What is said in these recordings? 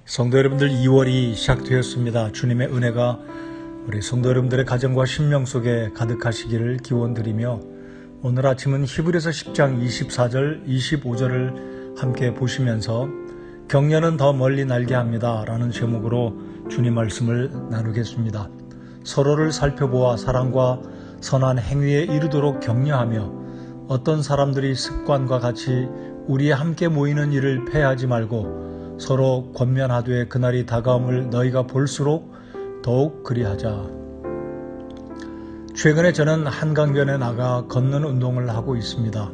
성도 여러분들, 2월이 시작되었습니다. 주님의 은혜가 우리 성도 여러분들의 가정과 심령 속에 가득하시기를 기원드리며, 오늘 아침은 히브리서 10장 24절 25절을 함께 보시면서 격려는 더 멀리 날게 합니다 라는 제목으로 주님 말씀을 나누겠습니다. 서로를 살펴보아 사랑과 선한 행위에 이르도록 격려하며, 어떤 사람들이 습관과 같이 우리의 함께 모이는 일을 폐하지 말고 서로 권면하되 그날이 다가옴을 너희가 볼수록 더욱 그리하자. 최근에 저는 한강변에 나가 걷는 운동을 하고 있습니다.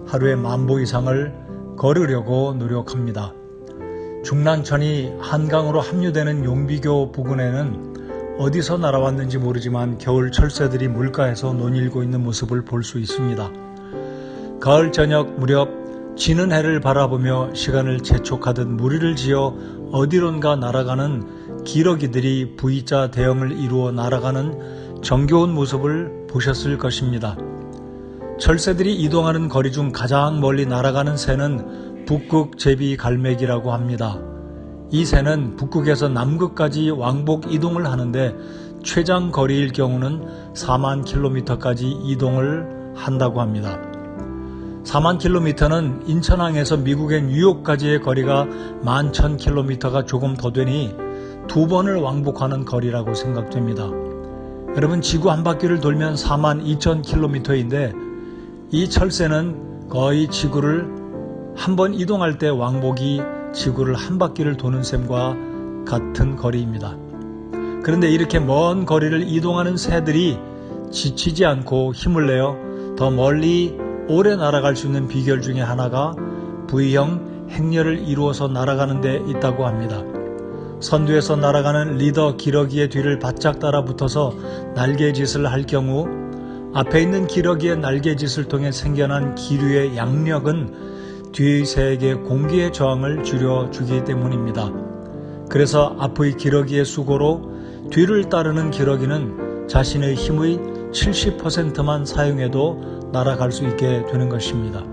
하루에 10,000보 이상을 걸으려고 노력합니다. 중랑천이 한강으로 합류되는 용비교 부근에는 어디서 날아왔는지 모르지만 겨울 철새들이 물가에서 논일고 있는 모습을 볼 수 있습니다. 가을 저녁 무렵 지는 해를 바라보며 시간을 재촉하듯 무리를 지어 어디론가 날아가는 기러기들이 V자 대형을 이루어 날아가는 정겨운 모습을 보셨을 것입니다. 철새들이 이동하는 거리 중 가장 멀리 날아가는 새는 북극제비갈매기라고 합니다. 이 새는 북극에서 남극까지 왕복 이동을 하는데 최장 거리일 경우는 4만 킬로미터까지 이동을 한다고 합니다. 4만 킬로미터는 인천항에서 미국의 뉴욕까지의 거리가 11,000킬로미터가 조금 더 되니 2번을 왕복하는 거리라고 생각됩니다. 여러분, 지구 한 바퀴를 돌면 42,000킬로미터인데 이 철새는 거의 지구를 한 번 이동할 때 왕복이 지구를 한 바퀴를 도는 셈과 같은 거리입니다. 그런데 이렇게 먼 거리를 이동하는 새들이 지치지 않고 힘을 내어 더 멀리 오래 날아갈 수 있는 비결 중에 하나가 V형 행렬을 이루어서 날아가는 데 있다고 합니다. 선두에서 날아가는 리더 기러기의 뒤를 바짝 따라 붙어서 날개짓을 할 경우 앞에 있는 기러기의 날개짓을 통해 생겨난 기류의 양력은 뒤의 새에게 공기의 저항을 줄여주기 때문입니다. 그래서 앞의 기러기의 수고로 뒤를 따르는 기러기는 자신의 힘의 70%만 사용해도 날아갈 수 있게 되는 것입니다.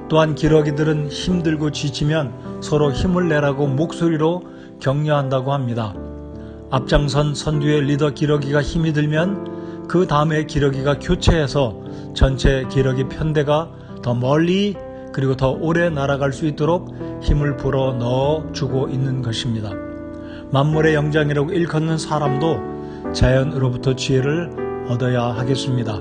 또한 기러기들은 힘들고 지치면 서로 힘을 내라고 목소리로 격려한다고 합니다. 앞장선 선두의 리더 기러기가 힘이 들면 그 다음에 기러기가 교체해서 전체 기러기 편대가 더 멀리 그리고 더 오래 날아갈 수 있도록 힘을 불어 넣어주고 있는 것입니다. 만물의 영장이라고 일컫는 사람도 자연으로부터 지혜를 얻어야 하겠습니다.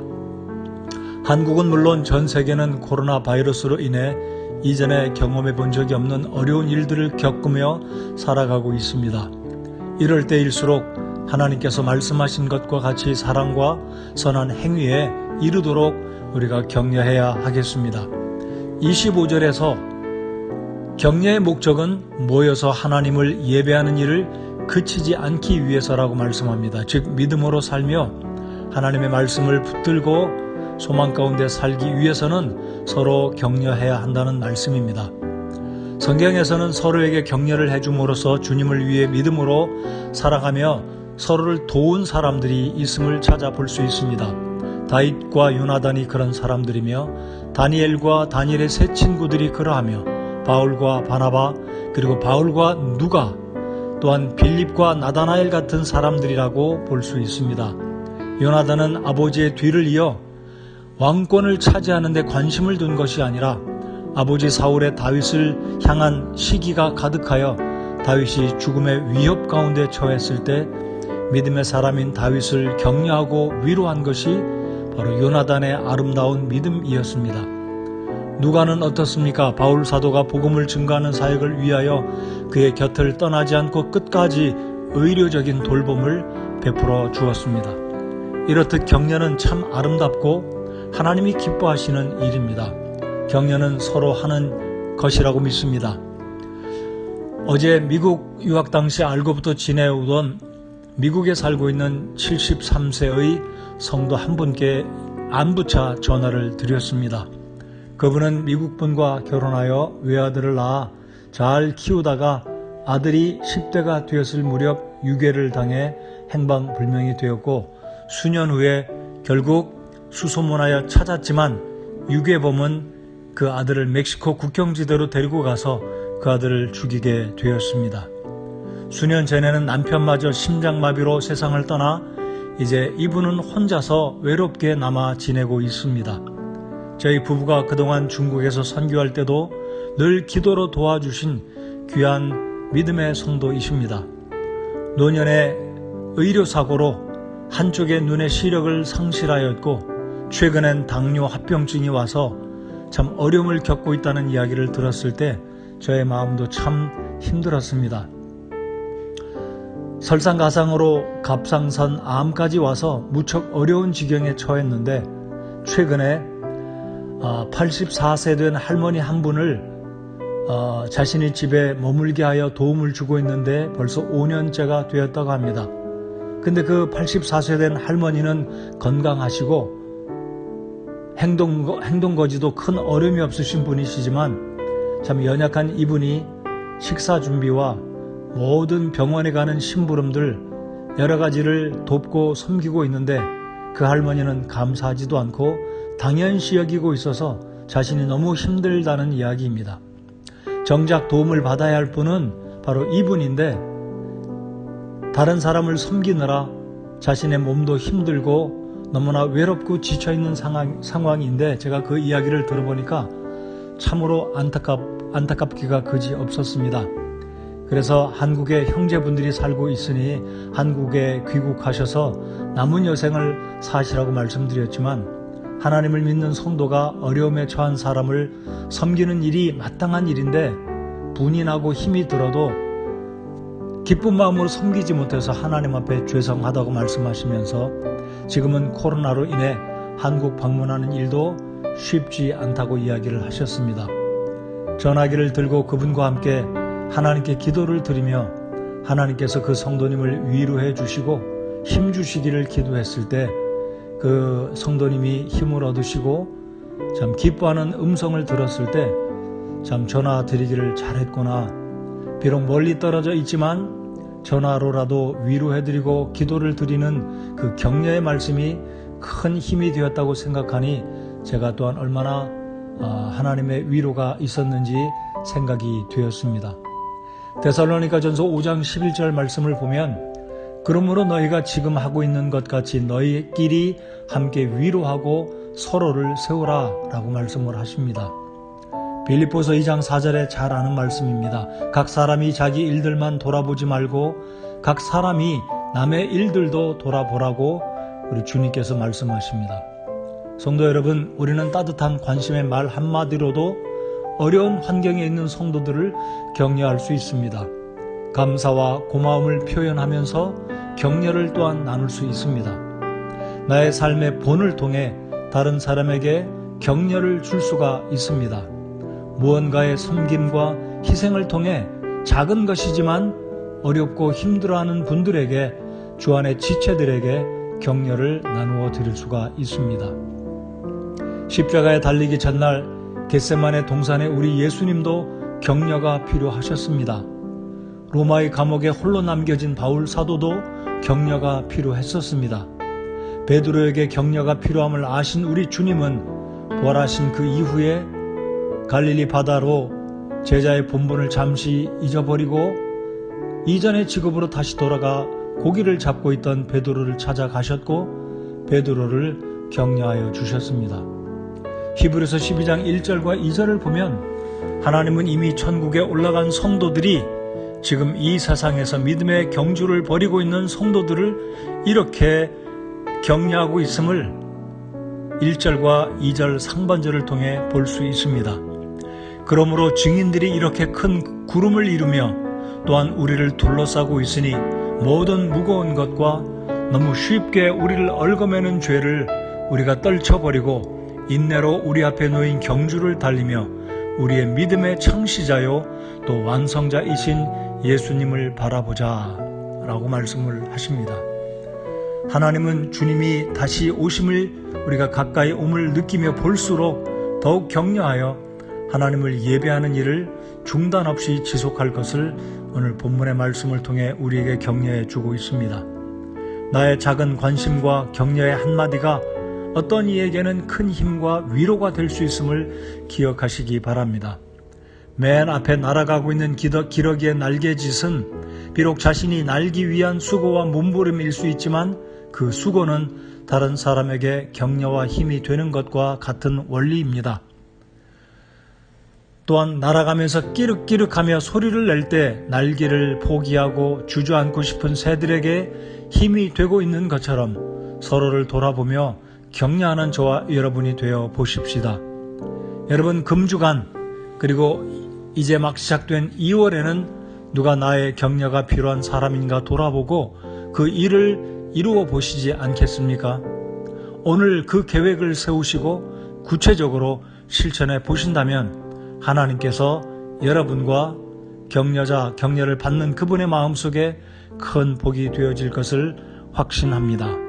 한국은 물론 전 세계는 코로나 바이러스로 인해 이전에 경험해 본 적이 없는 어려운 일들을 겪으며 살아가고 있습니다. 이럴 때일수록 하나님께서 말씀하신 것과 같이 사랑과 선한 행위에 이르도록 우리가 격려해야 하겠습니다. 25절에서 격려의 목적은 모여서 하나님을 예배하는 일을 그치지 않기 위해서라고 말씀합니다. 즉 믿음으로 살며 하나님의 말씀을 붙들고 소망 가운데 살기 위해서는 서로 격려해야 한다는 말씀입니다. 성경에서는 서로에게 격려를 해줌으로써 주님을 위해 믿음으로 살아가며 서로를 도운 사람들이 있음을 찾아볼 수 있습니다. 다윗과 요나단이 그런 사람들이며 다니엘과 다니엘의 세 친구들이 그러하며 바울과 바나바 그리고 바울과 누가 또한 빌립과 나다나엘 같은 사람들이라고 볼 수 있습니다. 요나단은 아버지의 뒤를 이어 왕권을 차지하는 데 관심을 둔 것이 아니라 아버지 사울의 다윗을 향한 시기가 가득하여 다윗이 죽음의 위협 가운데 처했을 때 믿음의 사람인 다윗을 격려하고 위로한 것이 바로 요나단의 아름다운 믿음이었습니다. 누가는 어떻습니까? 바울 사도가 복음을 증거하는 사역을 위하여 그의 곁을 떠나지 않고 끝까지 의료적인 돌봄을 베풀어 주었습니다. 이렇듯 격려는 참 아름답고 하나님이 기뻐하시는 일입니다. 격려는 서로 하는 것이라고 믿습니다. 어제 미국 유학 당시 알고부터 지내오던 미국에 살고 있는 73세의 성도 한 분께 안부차 전화를 드렸습니다. 그분은 미국분과 결혼하여 외아들을 낳아 잘 키우다가 아들이 10대가 되었을 무렵 유괴를 당해 행방불명이 되었고 수년 후에 결국 수소문하여 찾았지만 유괴범은 그 아들을 멕시코 국경지대로 데리고 가서 그 아들을 죽이게 되었습니다. 수년 전에는 남편마저 심장마비로 세상을 떠나 이제 이분은 혼자서 외롭게 남아 지내고 있습니다. 저희 부부가 그동안 중국에서 선교할 때도 늘 기도로 도와주신 귀한 믿음의 성도이십니다. 노년에 의료사고로 한쪽의 눈의 시력을 상실하였고 최근엔 당뇨 합병증이 와서 참 어려움을 겪고 있다는 이야기를 들었을 때 저의 마음도 참 힘들었습니다. 설상가상으로 갑상선 암까지 와서 무척 어려운 지경에 처했는데 최근에 84세 된 할머니 한 분을 자신의 집에 머물게 하여 도움을 주고 있는데 벌써 5년째가 되었다고 합니다. 근데 그 84세 된 할머니는 건강하시고 행동거지도 큰 어려움이 없으신 분이시지만 참 연약한 이분이 식사 준비와 모든 병원에 가는 심부름들 여러 가지를 돕고 섬기고 있는데 그 할머니는 감사하지도 않고 당연시 여기고 있어서 자신이 너무 힘들다는 이야기입니다. 정작 도움을 받아야 할 분은 바로 이분인데 다른 사람을 섬기느라 자신의 몸도 힘들고 너무나 외롭고 지쳐있는 상황인데 제가 그 이야기를 들어보니까 참으로 안타깝기가 그지 없었습니다. 그래서 한국에 형제분들이 살고 있으니 한국에 귀국하셔서 남은 여생을 사시라고 말씀드렸지만 하나님을 믿는 성도가 어려움에 처한 사람을 섬기는 일이 마땅한 일인데 분이 나고 힘이 들어도 기쁜 마음으로 섬기지 못해서 하나님 앞에 죄송하다고 말씀하시면서 지금은 코로나로 인해 한국 방문하는 일도 쉽지 않다고 이야기를 하셨습니다. 전화기를 들고 그분과 함께 하나님께 기도를 드리며 하나님께서 그 성도님을 위로해 주시고 힘 주시기를 기도했을 때 그 성도님이 힘을 얻으시고 참 기뻐하는 음성을 들었을 때 참 전화 드리기를 잘했구나. 비록 멀리 떨어져 있지만 전화로라도 위로해드리고 기도를 드리는 그 격려의 말씀이 큰 힘이 되었다고 생각하니 제가 또한 얼마나 하나님의 위로가 있었는지 생각이 되었습니다. 데살로니가전서 5장 11절 말씀을 보면 그러므로 너희가 지금 하고 있는 것 같이 너희끼리 함께 위로하고 서로를 세우라 라고 말씀을 하십니다. 빌립보서 2장 4절에 잘 아는 말씀입니다. 각 사람이 자기 일들만 돌아보지 말고 각 사람이 남의 일들도 돌아보라고 우리 주님께서 말씀하십니다. 성도 여러분, 우리는 따뜻한 관심의 말 한마디로도 어려운 환경에 있는 성도들을 격려할 수 있습니다. 감사와 고마움을 표현하면서 격려를 또한 나눌 수 있습니다. 나의 삶의 본을 통해 다른 사람에게 격려를 줄 수가 있습니다. 무언가의 섬김과 희생을 통해 작은 것이지만 어렵고 힘들어하는 분들에게 주 안의 지체들에게 격려를 나누어 드릴 수가 있습니다. 십자가에 달리기 전날 겟세마네 동산에 우리 예수님도 격려가 필요하셨습니다. 로마의 감옥에 홀로 남겨진 바울 사도도 격려가 필요했었습니다. 베드로에게 격려가 필요함을 아신 우리 주님은 부활하신 그 이후에 갈릴리 바다로 제자의 본분을 잠시 잊어버리고 이전의 직업으로 다시 돌아가 고기를 잡고 있던 베드로를 찾아가셨고 베드로를 격려하여 주셨습니다. 히브리서 12장 1절과 2절을 보면 하나님은 이미 천국에 올라간 성도들이 지금 이 세상에서 믿음의 경주를 벌이고 있는 성도들을 이렇게 격려하고 있음을 1절과 2절 상반절을 통해 볼 수 있습니다. 그러므로 증인들이 이렇게 큰 구름을 이루며 또한 우리를 둘러싸고 있으니 모든 무거운 것과 너무 쉽게 우리를 얽어매는 죄를 우리가 떨쳐버리고 인내로 우리 앞에 놓인 경주를 달리며 우리의 믿음의 창시자요 또 완성자이신 예수님을 바라보자 라고 말씀을 하십니다. 하나님은 주님이 다시 오심을 우리가 가까이 옴을 느끼며 볼수록 더욱 격려하여 하나님을 예배하는 일을 중단 없이 지속할 것을 오늘 본문의 말씀을 통해 우리에게 격려해 주고 있습니다. 나의 작은 관심과 격려의 한마디가 어떤 이에게는 큰 힘과 위로가 될 수 있음을 기억하시기 바랍니다. 맨 앞에 날아가고 있는 기러기의 날개짓은 비록 자신이 날기 위한 수고와 몸부림일 수 있지만 그 수고는 다른 사람에게 격려와 힘이 되는 것과 같은 원리입니다. 또한 날아가면서 끼륵끼륵하며 소리를 낼 때 날개를 포기하고 주저앉고 싶은 새들에게 힘이 되고 있는 것처럼 서로를 돌아보며 격려하는 저와 여러분이 되어 보십시다. 여러분, 금주간 그리고 이제 막 시작된 2월에는 누가 나의 격려가 필요한 사람인가 돌아보고 그 일을 이루어 보시지 않겠습니까? 오늘 그 계획을 세우시고 구체적으로 실천해 보신다면 하나님께서 여러분과 격려자, 격려를 받는 그분의 마음속에 큰 복이 되어질 것을 확신합니다.